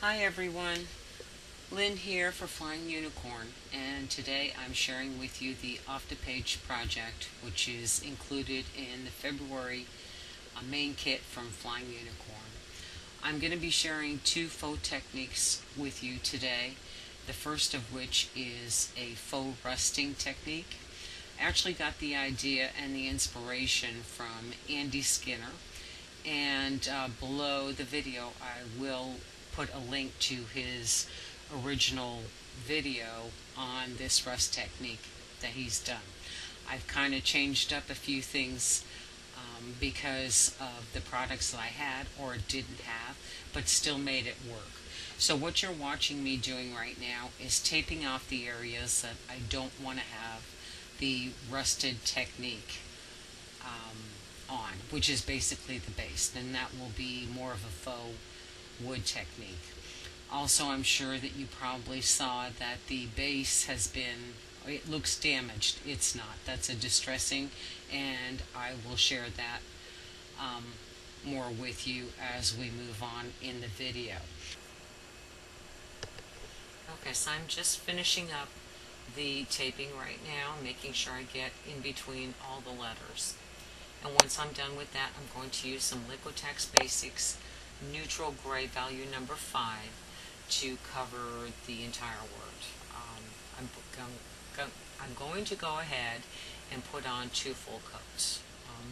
Hi everyone, Lynn here for Flying Unicorn, and today I'm sharing with you the Off the Page project, which is included in the February main kit from Flying Unicorn. I'm going to be sharing two faux techniques with you today, the first of which is a faux rusting technique. I actually got the idea and the inspiration from Andy Skinner, and below the video I will put a link to his original video on this rust technique that he's done. I've kind of changed up a few things because of the products that I had or didn't have, but still made it work. So what you're watching me doing right now is taping off the areas that I don't want to have the rusted technique on, which is basically the base. And that will be more of a faux wood technique. Also, I'm sure that you probably saw that the base has been, it looks damaged. It's not. That's a distressing, and I will share that um, more with you as we move on in the video. Okay, so I'm just finishing up the taping right now, making sure I get in between all the letters. And once I'm done with that, I'm going to use some Liquitex Basics neutral gray value number 5 to cover the entire word. I'm going to go ahead and put on 2 full coats.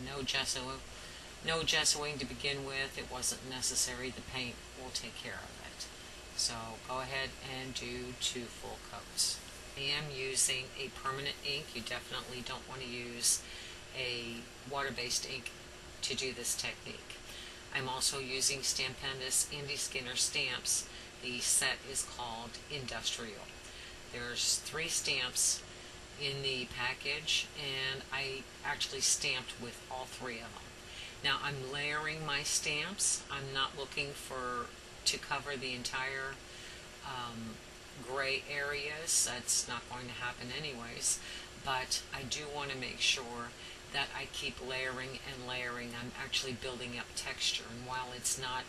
No gessoing to begin with. It wasn't necessary. The paint will take care of it. So go ahead and do 2 full coats. I am using a permanent ink. You definitely don't want to use a water-based ink to do this technique. I'm also using Stampendous Andy Skinner stamps. The set is called Industrial. There's 3 stamps in the package, and I actually stamped with all 3 of them. Now I'm layering my stamps. I'm not looking to cover the entire gray areas. That's not going to happen anyways, but I do want to make sure that I keep layering and layering. I'm actually building up texture, and while it's not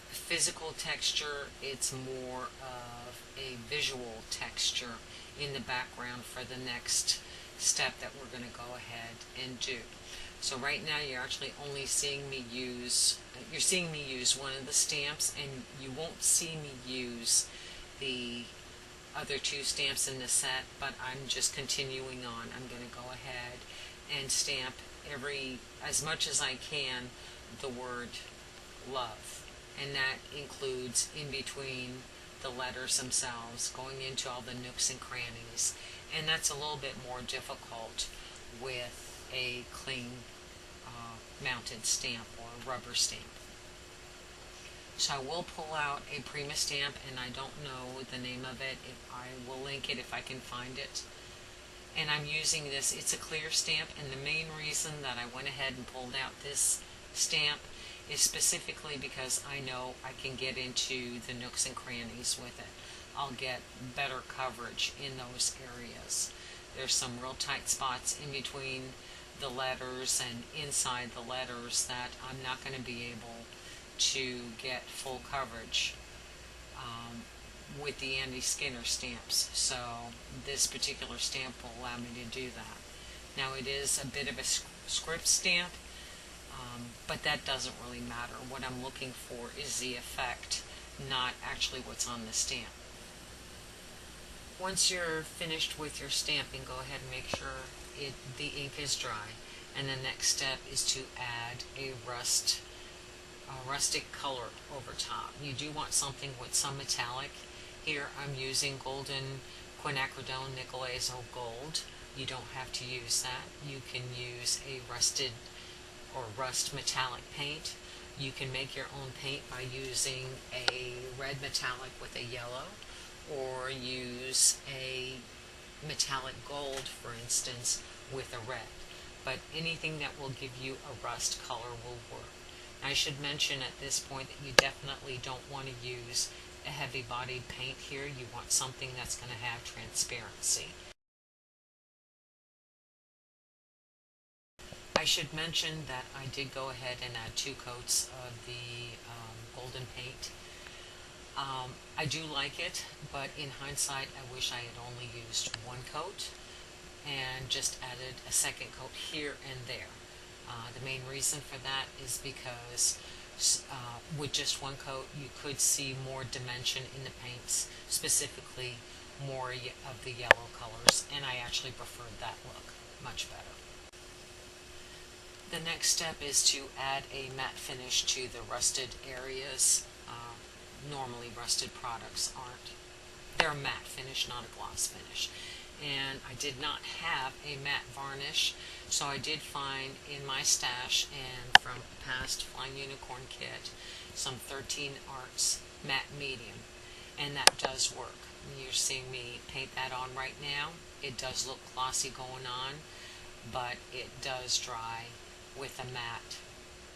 physical texture, it's more of a visual texture in the background for the next step that we're going to go ahead and do. So right now you're actually only seeing me use, one of the stamps, and you won't see me use the other 2 stamps in the set, but I'm just continuing on. I'm going to go ahead and stamp as much as I can, the word love. And that includes in between the letters themselves, going into all the nooks and crannies. And that's a little bit more difficult with a cling mounted stamp or rubber stamp. So I will pull out a Prima stamp, and I don't know the name of it. I will link it if I can find it. And I'm using this, it's a clear stamp, and the main reason that I went ahead and pulled out this stamp is specifically because I know I can get into the nooks and crannies with it. I'll get better coverage in those areas. There's some real tight spots in between the letters and inside the letters that I'm not going to be able to get full coverage with the Andy Skinner stamps. So this particular stamp will allow me to do that. Now it is a bit of a script stamp, but that doesn't really matter. What I'm looking for is the effect, not actually what's on the stamp. Once you're finished with your stamping, go ahead and make sure the ink is dry. And the next step is to add a rustic color over top. You do want something with some metallic. Here I'm using golden quinacridone nickel azo gold. You don't have to use that. You can use a rusted or rust metallic paint. You can make your own paint by using a red metallic with a yellow, or use a metallic gold, for instance, with a red. But anything that will give you a rust color will work. I should mention at this point that you definitely don't want to use a heavy-bodied paint here. You want something that's going to have transparency. I should mention that I did go ahead and add 2 coats of the golden paint. I do like it, but in hindsight, I wish I had only used 1 coat and just added a second coat here and there. The main reason for that is because with just 1 coat, you could see more dimension in the paints, specifically more of the yellow colors, and I actually preferred that look much better. The next step is to add a matte finish to the rusted areas. Normally rusted products aren't. They're a matte finish, not a gloss finish. And I did not have a matte varnish, so I did find in my stash and from a past Flying Unicorn kit some 13 Arts matte medium, and that does work. You're seeing me paint that on right now. It does look glossy going on, but it does dry with a matte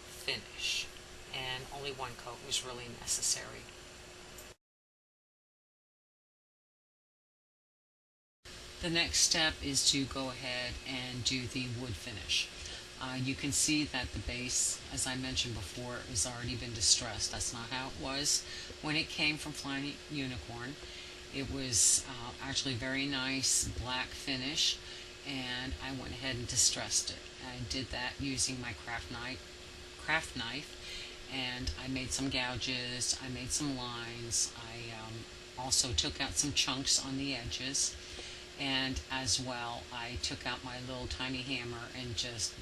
finish, and only 1 coat was really necessary. The next step is to go ahead and do the wood finish. You can see that the base, as I mentioned before, has already been distressed. That's not how it was when it came from Flying Unicorn. It was actually very nice black finish, and I went ahead and distressed it. I did that using my craft knife, and I made some gouges, I made some lines, I also took out some chunks on the edges, and as well I took out my little tiny hammer and just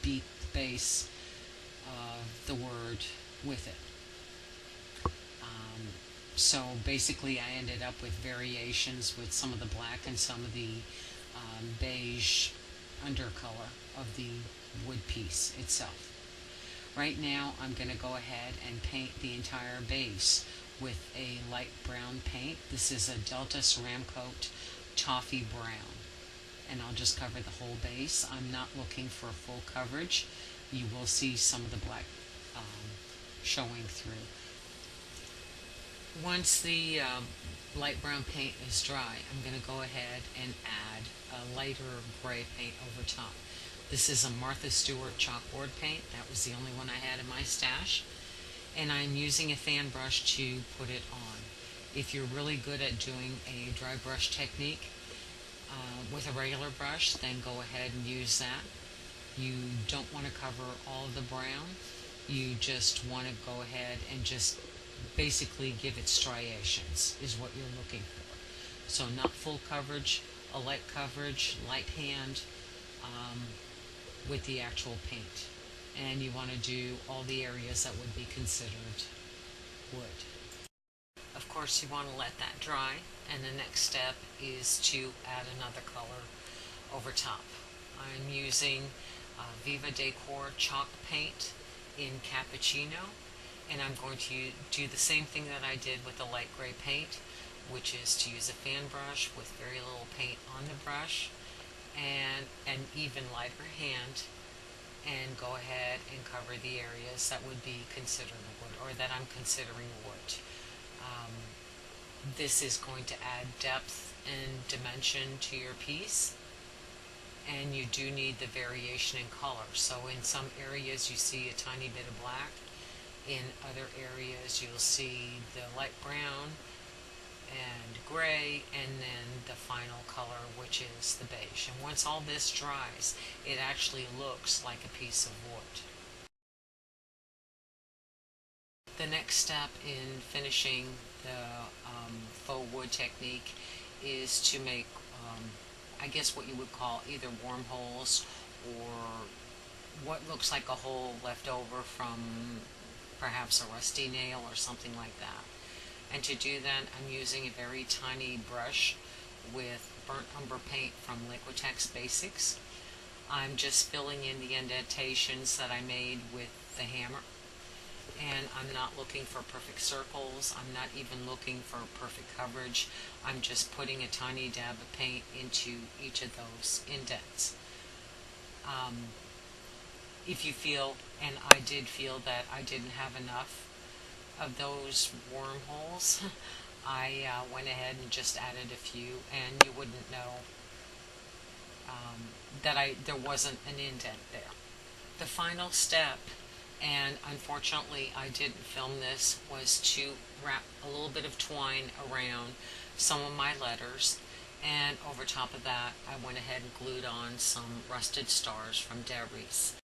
beat the base of the word with it. So basically I ended up with variations with some of the black and some of the beige undercolor of the wood piece itself. Right now I'm going to go ahead and paint the entire base with a light brown paint. This is a Delta Ceramcoat Toffee Brown, and I'll just cover the whole base. I'm not looking for full coverage. You will see some of the black showing through. Once the light brown paint is dry, I'm going to go ahead and add a lighter gray paint over top. This is a Martha Stewart chalkboard paint. That was the only one I had in my stash. And I'm using a fan brush to put it on. If you're really good at doing a dry brush technique with a regular brush, then go ahead and use that. You don't want to cover all of the brown. You just want to go ahead and just basically give it striations is what you're looking for. So not full coverage, a light coverage, light hand with the actual paint. And you want to do all the areas that would be considered wood. Of course, you want to let that dry, and the next step is to add another color over top. I'm using Viva Decor chalk paint in Cappuccino, and I'm going to do the same thing that I did with the light gray paint, which is to use a fan brush with very little paint on the brush and an even lighter hand, and go ahead and cover the areas that would be considered wood, or that I'm considering wood. This is going to add depth and dimension to your piece, and you do need the variation in color. So in some areas you see a tiny bit of black, in other areas you'll see the light brown and gray, and then the final color, which is the beige. And once all this dries, it actually looks like a piece of wood. The next step in finishing the faux wood technique is to make, I guess what you would call either wormholes or what looks like a hole left over from perhaps a rusty nail or something like that. And to do that, I'm using a very tiny brush with burnt umber paint from Liquitex Basics. I'm just filling in the indentations that I made with the hammer. And I'm not looking for perfect circles. I'm not even looking for perfect coverage. I'm just putting a tiny dab of paint into each of those indents. If you feel, and I did feel that I didn't have enough of those wormholes, I went ahead and just added a few, and you wouldn't know that there wasn't an indent there. The final step, and unfortunately I didn't film this, was to wrap a little bit of twine around some of my letters, and over top of that I went ahead and glued on some rusted stars from Debbie's.